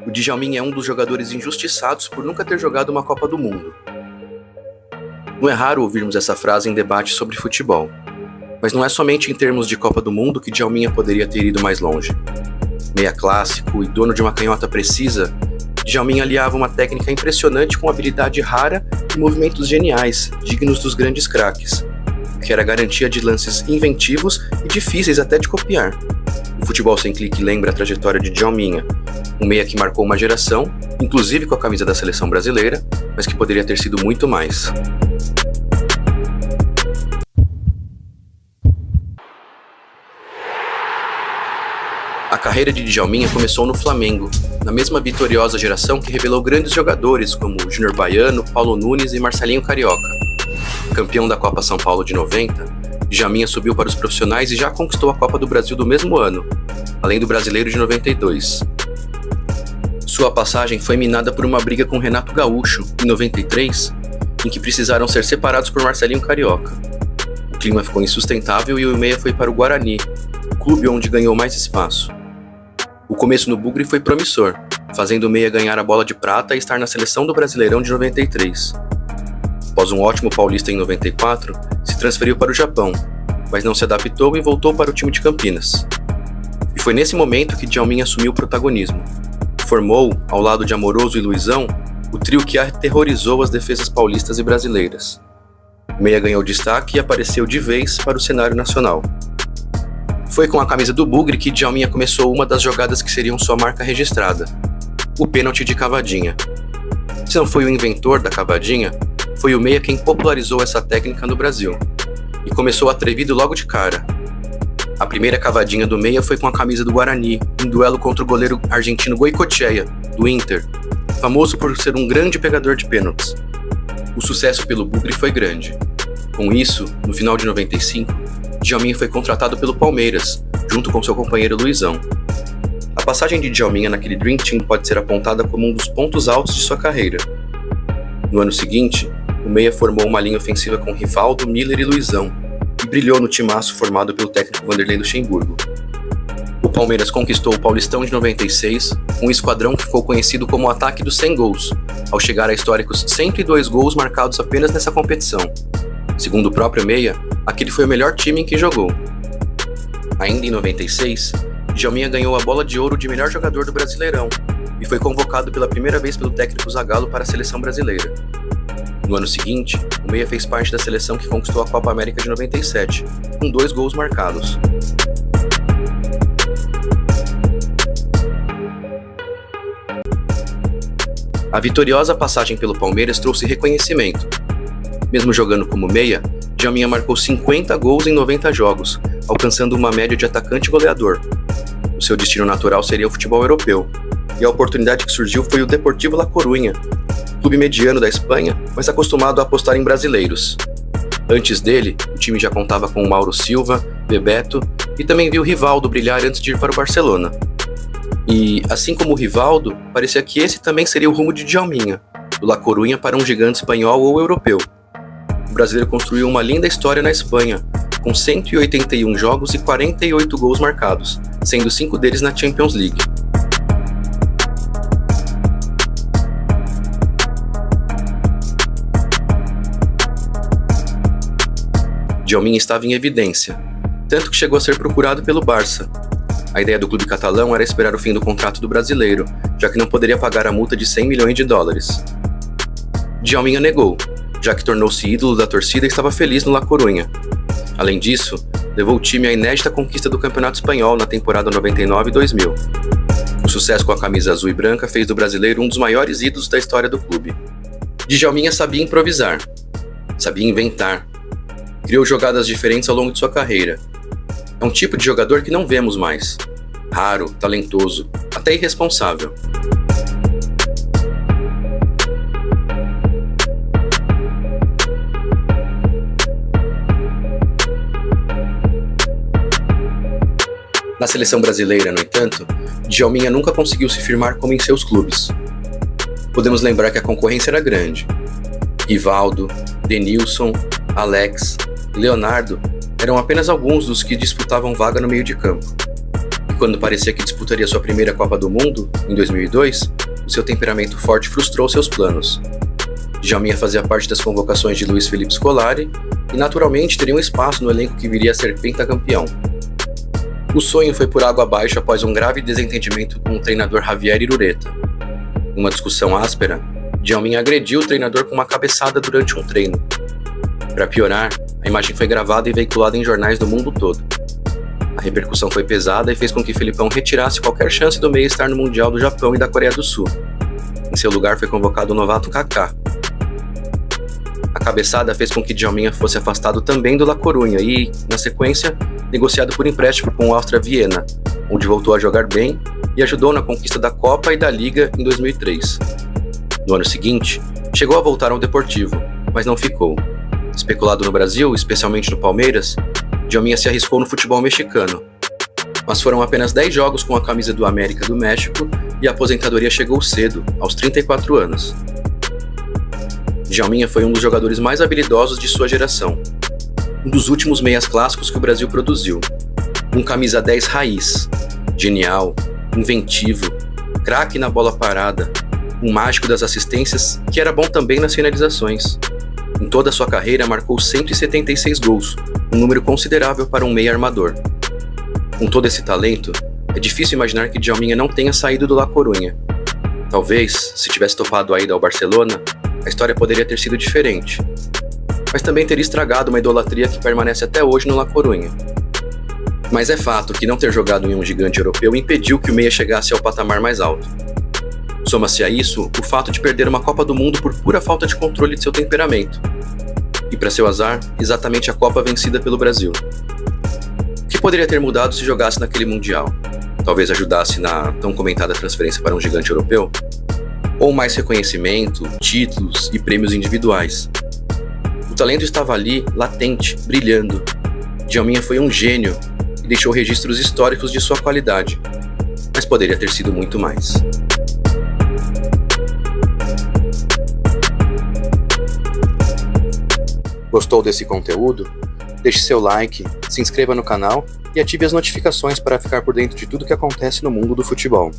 O Djalminha é um dos jogadores injustiçados por nunca ter jogado uma Copa do Mundo. Não é raro ouvirmos essa frase em debate sobre futebol, mas não é somente em termos de Copa do Mundo que Djalminha poderia ter ido mais longe. Meia clássico e dono de uma canhota precisa, Djalminha aliava uma técnica impressionante com habilidade rara e movimentos geniais, dignos dos grandes craques, o que era garantia de lances inventivos e difíceis até de copiar. O Futebol Sem Clique lembra a trajetória de Djalminha, um meia que marcou uma geração, inclusive com a camisa da seleção brasileira, mas que poderia ter sido muito mais. A carreira de Djalminha começou no Flamengo, na mesma vitoriosa geração que revelou grandes jogadores como Júnior Baiano, Paulo Nunes e Marcelinho Carioca. Campeão da Copa São Paulo de 90, Djalminha subiu para os profissionais e já conquistou a Copa do Brasil do mesmo ano, além do Brasileiro de 92. Sua passagem foi minada por uma briga com Renato Gaúcho, em 93, em que precisaram ser separados por Marcelinho Carioca. O clima ficou insustentável e o meia foi para o Guarani, clube onde ganhou mais espaço. O começo no Bugre foi promissor, fazendo o meia ganhar a bola de prata e estar na seleção do Brasileirão de 93. Após um ótimo paulista em 94, se transferiu para o Japão, mas não se adaptou e voltou para o time de Campinas. E foi nesse momento que Djalminha assumiu o protagonismo. Formou, ao lado de Amoroso e Luizão, o trio que aterrorizou as defesas paulistas e brasileiras. O meia ganhou destaque e apareceu de vez para o cenário nacional. Foi com a camisa do Bugre que Djalminha começou uma das jogadas que seriam sua marca registrada, o pênalti de cavadinha. Se não foi o inventor da cavadinha, foi o meia quem popularizou essa técnica no Brasil, e começou atrevido logo de cara. A primeira cavadinha do meia foi com a camisa do Guarani, em duelo contra o goleiro argentino Goicoechea, do Inter, famoso por ser um grande pegador de pênaltis. O sucesso pelo Bugre foi grande. Com isso, no final de 95, Djalminha foi contratado pelo Palmeiras, junto com seu companheiro Luizão. A passagem de Djalminha naquele Dream Team pode ser apontada como um dos pontos altos de sua carreira. No ano seguinte, o meia formou uma linha ofensiva com Rivaldo, Miller e Luizão, e brilhou no timaço formado pelo técnico Vanderlei Luxemburgo. O Palmeiras conquistou o Paulistão de 96, um esquadrão que ficou conhecido como o ataque dos 100 gols, ao chegar a históricos 102 gols marcados apenas nessa competição. Segundo o próprio meia, aquele foi o melhor time em que jogou. Ainda em 96, Djalminha ganhou a bola de ouro de melhor jogador do Brasileirão e foi convocado pela primeira vez pelo técnico Zagallo para a seleção brasileira. No ano seguinte, o meia fez parte da seleção que conquistou a Copa América de 97, com 2 gols marcados. A vitoriosa passagem pelo Palmeiras trouxe reconhecimento. Mesmo jogando como meia, Djalminha marcou 50 gols em 90 jogos, alcançando uma média de atacante goleador. O seu destino natural seria o futebol europeu, e a oportunidade que surgiu foi o Deportivo La Coruña, clube mediano da Espanha, mas acostumado a apostar em brasileiros. Antes dele, o time já contava com Mauro Silva, Bebeto e também viu Rivaldo brilhar antes de ir para o Barcelona. E, assim como o Rivaldo, parecia que esse também seria o rumo de Djalminha, do La Coruña para um gigante espanhol ou europeu. O brasileiro construiu uma linda história na Espanha, com 181 jogos e 48 gols marcados, sendo 5 deles na Champions League. Djalminha estava em evidência, tanto que chegou a ser procurado pelo Barça. A ideia do clube catalão era esperar o fim do contrato do brasileiro, já que não poderia pagar a multa de 100 milhões de dólares. Djalminha negou, já que tornou-se ídolo da torcida e estava feliz no La Coruña. Além disso, levou o time à inédita conquista do Campeonato Espanhol na temporada 99 e 2000. O sucesso com a camisa azul e branca fez do brasileiro um dos maiores ídolos da história do clube. Djalminha sabia improvisar, sabia inventar, criou jogadas diferentes ao longo de sua carreira. É um tipo de jogador que não vemos mais. Raro, talentoso, até irresponsável. Na seleção brasileira, no entanto, Djalminha nunca conseguiu se firmar como em seus clubes. Podemos lembrar que a concorrência era grande. Rivaldo, Denilson, Alex e Leonardo eram apenas alguns dos que disputavam vaga no meio de campo. E quando parecia que disputaria sua primeira Copa do Mundo, em 2002, seu temperamento forte frustrou seus planos. Djalminha fazia parte das convocações de Luiz Felipe Scolari e naturalmente teria um espaço no elenco que viria a ser pentacampeão. O sonho foi por água abaixo após um grave desentendimento com o treinador Javier Irureta. Em uma discussão áspera, Djalminha agrediu o treinador com uma cabeçada durante um treino. Para piorar, a imagem foi gravada e veiculada em jornais do mundo todo. A repercussão foi pesada e fez com que Felipão retirasse qualquer chance do meia estar no Mundial do Japão e da Coreia do Sul. Em seu lugar foi convocado o novato Kaká. A cabeçada fez com que Djalminha fosse afastado também do La Coruña e, na sequência, negociado por empréstimo com o Austria Viena, onde voltou a jogar bem e ajudou na conquista da Copa e da Liga em 2003. No ano seguinte, chegou a voltar ao Deportivo, mas não ficou. Especulado no Brasil, especialmente no Palmeiras, Djalminha se arriscou no futebol mexicano. Mas foram apenas 10 jogos com a camisa do América do México e a aposentadoria chegou cedo, aos 34 anos. Djalminha foi um dos jogadores mais habilidosos de sua geração. Um dos últimos meias clássicos que o Brasil produziu. Um camisa 10 raiz, genial, inventivo, craque na bola parada, um mágico das assistências que era bom também nas finalizações. Em toda a sua carreira marcou 176 gols, um número considerável para um meia armador. Com todo esse talento, é difícil imaginar que Djalminha não tenha saído do La Coruña. Talvez, se tivesse topado a ida ao Barcelona, a história poderia ter sido diferente. Mas também teria estragado uma idolatria que permanece até hoje no La Coruña. Mas é fato que não ter jogado em um gigante europeu impediu que o meia chegasse ao patamar mais alto. Soma-se a isso o fato de perder uma Copa do Mundo por pura falta de controle de seu temperamento. E para seu azar, exatamente a Copa vencida pelo Brasil. O que poderia ter mudado se jogasse naquele Mundial? Talvez ajudasse na tão comentada transferência para um gigante europeu? Ou mais reconhecimento, títulos e prêmios individuais? O talento estava ali, latente, brilhando. Djalminha foi um gênio e deixou registros históricos de sua qualidade. Mas poderia ter sido muito mais. Gostou desse conteúdo? Deixe seu like, se inscreva no canal e ative as notificações para ficar por dentro de tudo que acontece no mundo do futebol.